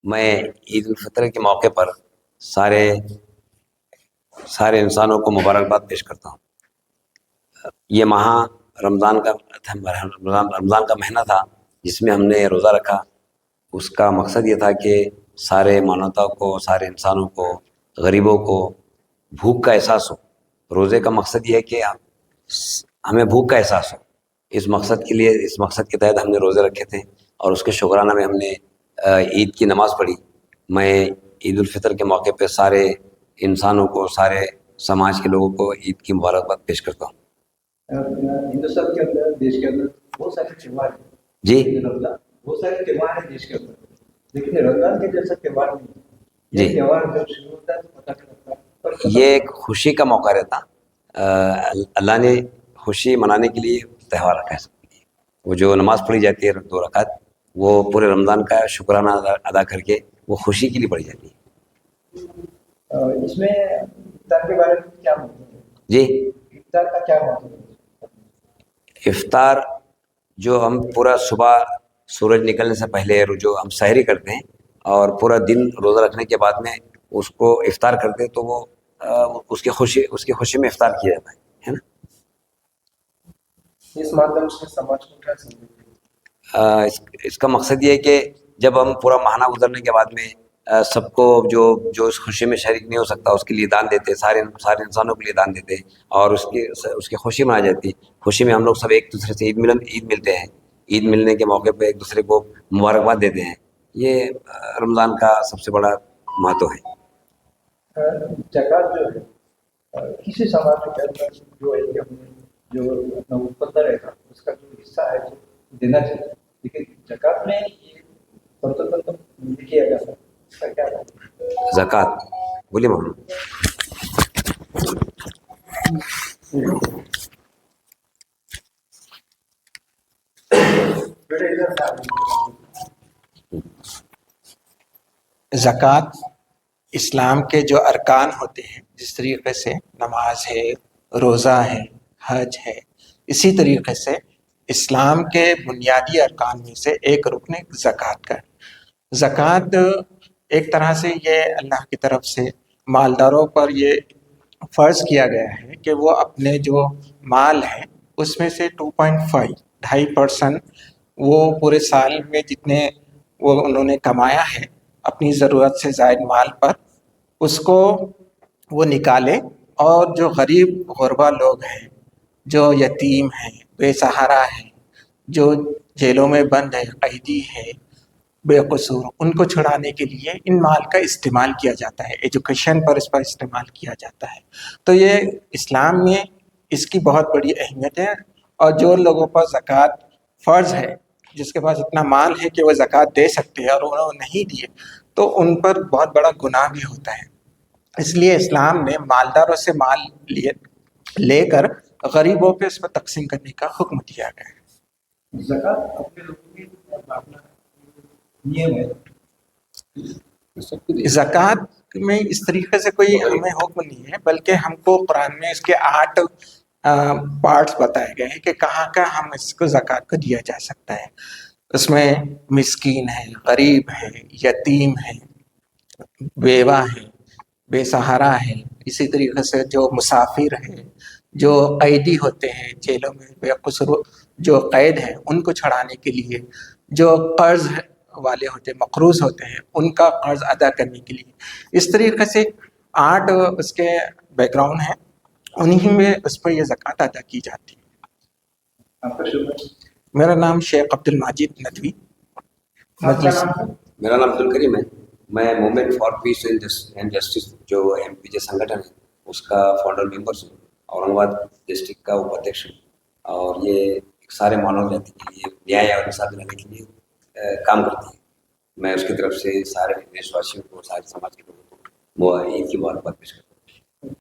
میں عید الفطر کے موقع پر سارے انسانوں کو مبارکباد پیش کرتا ہوں۔ یہ ماہ رمضان کا مہینہ تھا جس میں ہم نے روزہ رکھا۔ اس کا مقصد یہ تھا کہ سارے مانوتا کو، سارے انسانوں کو، غریبوں کو بھوک کا احساس ہو۔ روزے کا مقصد یہ ہے کہ ہمیں بھوک کا احساس ہو۔ اس مقصد کے تحت ہم نے روزے رکھے تھے اور اس کے شکرانہ میں ہم نے عید کی نماز پڑھی۔ میں عید الفطر کے موقع پہ سارے انسانوں کو، سارے سماج کے لوگوں کو عید کی مبارکباد پیش کرتا ہوں۔ ہندوستان کے اندر، دیش کے اندر بہت سارے تہوار ہیں جی بہت سارے تہوار ہیں دیش کے اندر، لیکن رمضان کے جیسا تہوار نہیں ہے۔ جی، یہ تہوار جب شروع ہوتا ہے تو پتہ نہیں لگتا یہ ایک خوشی کا موقع رہتا۔ اللہ نے خوشی منانے کے لیے تہوار رکھا ہے سب کے لیے۔ وہ جو نماز پڑھی جاتی ہے 2 رکعت، وہ پورے رمضان کا شکرانہ ادا کر کے وہ خوشی کے لیے پڑھی جاتی ہے۔ اس میں افطار کے بارے میں کیا مطلب ہے؟ جی، افطار کا کیا مطلب ہے؟ افطار جو ہم پورا صبح سورج نکلنے سے پہلے جو ہم سحری کرتے ہیں اور پورا دن روزہ رکھنے کے بعد میں اس کو افطار کرتے ہیں، تو وہ اس کی خوشی میں افطار کیا جاتا ہے نا۔ اس مادھیم سے سماج کو کیا سمجھتے ہیں؟ اس کا مقصد یہ ہے کہ جب ہم پورا ماہانہ گزرنے کے بعد میں سب کو جو اس خوشی میں شریک نہیں ہو سکتا اس کے لیے دان دیتے، سارے انسانوں کے لیے دان دیتے اور اس کی خوشی منائی جاتی۔ خوشی میں ہم لوگ سب ایک دوسرے سے عید ملتے ہیں۔ عید ملنے کے موقع پہ ایک دوسرے کو مبارکباد دیتے ہیں۔ یہ رمضان کا سب سے بڑا مہتو ہے۔ زکوٰۃ جو ہے کسی سماج کے اندر جو ہے کہ ہم نے جو اپنا مقدر ہے اس کا جو حصہ ہے جو دینا چاہیے، لیکن زکوٰۃ میں یہ نہیں کیا جاتا، اس کا کیا مطلب ہے؟ زکوٰۃ بولیے مولانا۔ زکوٰۃ اسلام کے جو ارکان ہوتے ہیں، جس طریقے سے نماز ہے، روزہ ہے، حج ہے، اسی طریقے سے اسلام کے بنیادی ارکان میں سے ایک رکن زکوٰۃ کا ہے۔ زکوٰۃ ایک طرح سے یہ اللہ کی طرف سے مالداروں پر یہ فرض کیا گیا ہے کہ وہ اپنے جو مال ہے اس میں سے 2.5% وہ پورے سال میں جتنے وہ انہوں نے کمایا ہے اپنی ضرورت سے زائد مال پر، اس کو وہ نکالے اور جو غریب غربا لوگ ہیں، جو یتیم ہیں، بے سہارا ہیں، جو جیلوں میں بند ہے، قیدی ہے، بے قصور، ان کو چھڑانے کے لیے ان مال کا استعمال کیا جاتا ہے، ایجوکیشن پر اس پر استعمال کیا جاتا ہے۔ تو یہ اسلام میں اس کی بہت بڑی اہمیت ہے، اور جو لوگوں پر زکوٰۃ فرض ہے، جس کے پاس اتنا مال ہے کہ وہ زکوٰۃ دے سکتے ہیں اور انہوں نے نہیں دیے، تو ان پر بہت بڑا گناہ بھی ہوتا ہے۔ اس لیے اسلام نے مالداروں سے مال لے کر غریبوں پہ اس پر تقسیم کرنے کا حکم دیا گیا ہے۔ زکوٰۃ اپنے لوگوں کی اپنا نیم ہے۔ زکوٰۃ میں اس طریقے سے کوئی ہمیں حکم نہیں ہے، بلکہ ہم کو قرآن میں اس کے 8 پارٹس بتائے گئے ہیں کہ کہاں کا ہم اس کو زکوٰۃ کو دیا جا سکتا ہے۔ اس میں مسکین ہے، غریب ہے، یتیم ہے، بیوہ ہے، بے سہارا ہے، اسی طریقے سے جو مسافر ہے، جو قیدی ہوتے ہیں جیلوں میں بے قصور جو قید ہیں ان کو چھڑانے کے لیے، جو قرض والے ہوتے ہیں، مقروض ہوتے ہیں، ان کا قرض ادا کرنے کے لیے، اس طریقے سے 8 اس کے بیک گراؤنڈ ہیں، انہی میں اس پر یہ زکوٰۃ ادا کی جاتی ہے۔ آپ کا شکر۔ میرا نام شیخ عبد الماجد ندوی، مجلس۔ میرا نام عبدالکریم ہے۔ میں movement for piece and justice جو MPJ سنگھٹن ہے اس کا فاؤنڈر ممبرس ہوں، اورنگ آباد ڈسٹرکٹ کا اپادھیکش ہوں، اور یہ سارے مانو جاتی کے لیے نیائے اور انصاف دلانے کے لیے کام کرتی ہے۔ میں اس کی طرف سے سارے دیش واسیوں کو، سارے سماج کے لوگوں کو عید کی مبارکباد پیش کرتا ہوں۔